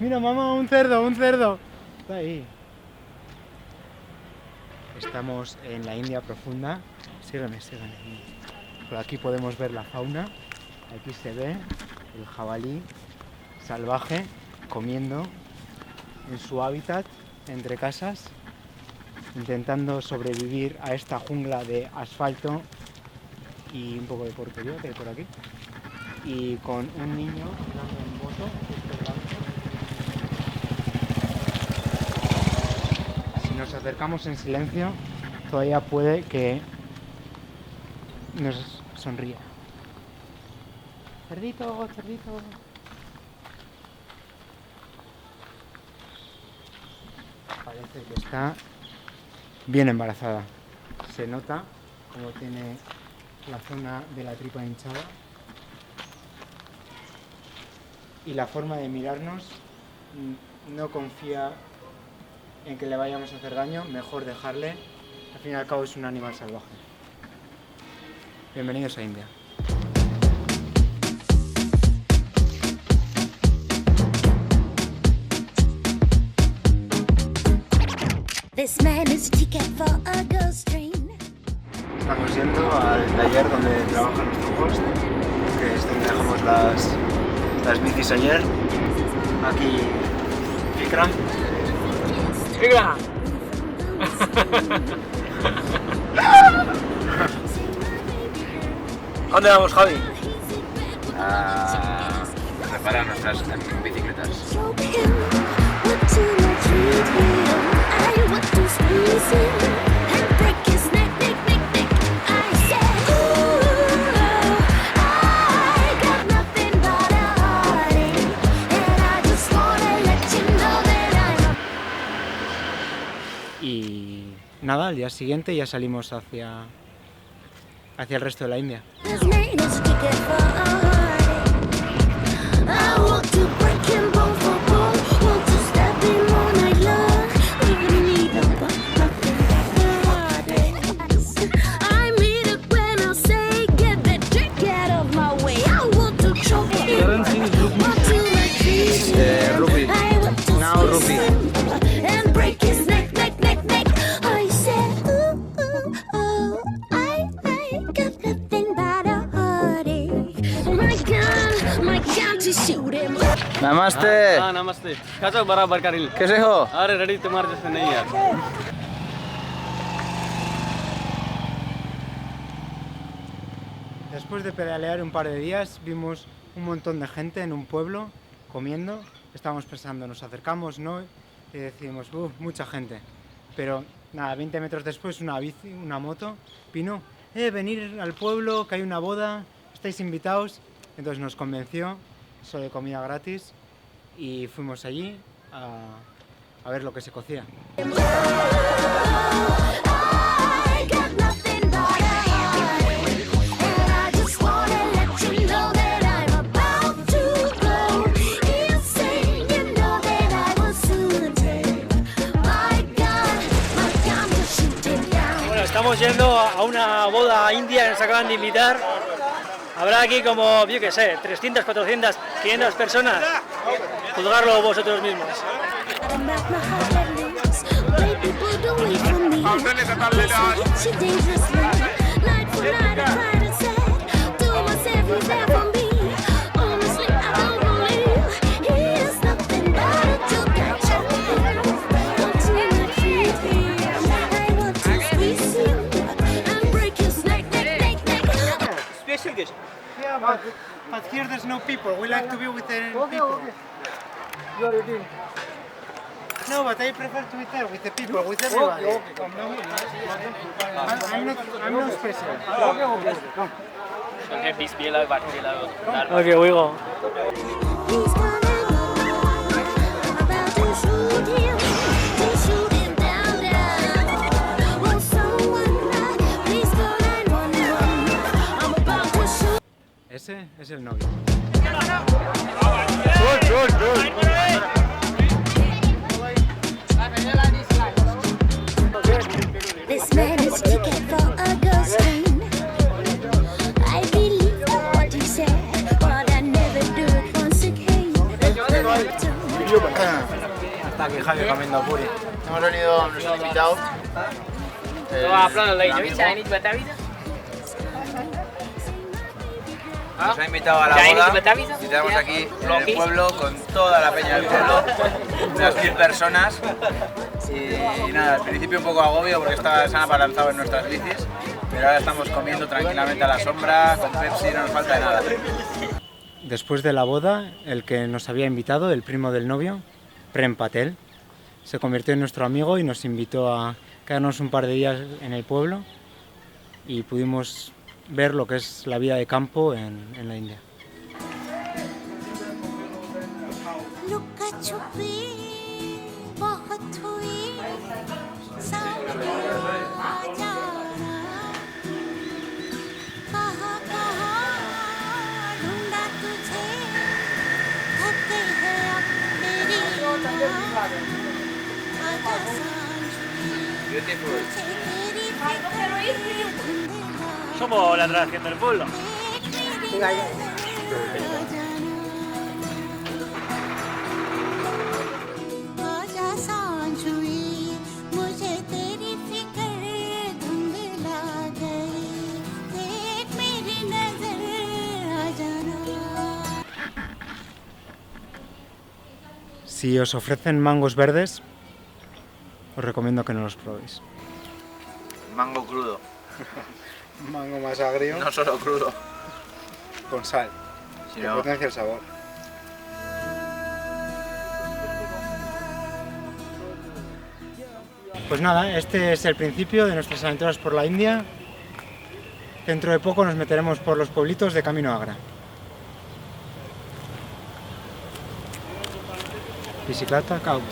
Mira, mamá, un cerdo, un cerdo. Está ahí. Estamos en la India profunda. Sígueme, sígueme. Por aquí podemos ver la fauna. Aquí se ve el jabalí salvaje comiendo en su hábitat entre casas, intentando sobrevivir a esta jungla de asfalto y un poco de porquería que hay por aquí. Y con un niño andando en moto justo delante. Si nos acercamos en silencio, todavía puede que nos sonría. Cerdito, cerdito. Parece que está bien embarazada. Se nota como tiene la zona de la tripa hinchada. Y la forma de mirarnos no confía en que le vayamos a hacer daño, mejor dejarle. Al fin y al cabo es un animal salvaje. Bienvenidos a India. Estamos yendo al taller donde trabaja nuestro host, que es donde dejamos las bicis ayer. Aquí Vikram. ¡Vikram! ¿A dónde vamos, Javi? A reparar nuestras bicicletas. Y nada, al día siguiente ya salimos hacia el resto de la India. Rupee. Now Rupee. नमस्ते। हाँ नमस्ते। कैसे हो बराबर करील? कैसे हो? अरे रेडी तुम्हारे जैसे नहीं यार। Después de pedalear un par de días, vimos un montón de gente en un pueblo comiendo. Estábamos pensando, nos acercamos, ¿no? Y decidimos, mucha gente. Pero nada, 20 metros después, una bici, una moto, vino, venir al pueblo, que hay una boda, estáis invitados. Entonces nos convenció, eso de comida gratis, y fuimos allí a ver lo que se cocía. Estamos yendo a una boda india que nos acaban de invitar. Habrá aquí como, yo qué sé, 300, 400, 500 personas. Juzgarlo vosotros mismos. Yeah, but here there's no people. We like to be with the people. You are eating. No, but I prefer to be there with the people, with everybody. I'm not special. Come. Okay, we go. Ese es el novio. This man is ticket for a ghost train. I believe what he said, but I never do it once again. Está aquí Javi comiendo puri. Hemos venido, nos han invitado. Nos ha invitado a la boda y tenemos aquí en el pueblo con toda la peña del pueblo, unas 1000 personas. Y nada, al principio un poco agobio porque se han abalanzado en nuestras bicis, pero ahora estamos comiendo tranquilamente a la sombra, con Pepsi, no nos falta de nada. Después de la boda, el que nos había invitado, el primo del novio, Prem Patel, se convirtió en nuestro amigo y nos invitó a quedarnos un par de días en el pueblo y pudimos ver lo que es la vida de campo en la India. Somos la atracción del pueblo. Si os ofrecen mangos verdes, os recomiendo que no los probéis. Mango crudo, Mango más agrio, no solo crudo, con sal, sino potencia el sabor. Pues nada, este es el principio de nuestras aventuras por la India. Dentro de poco nos meteremos por los pueblitos de camino a Agra. Bicicleta, caut.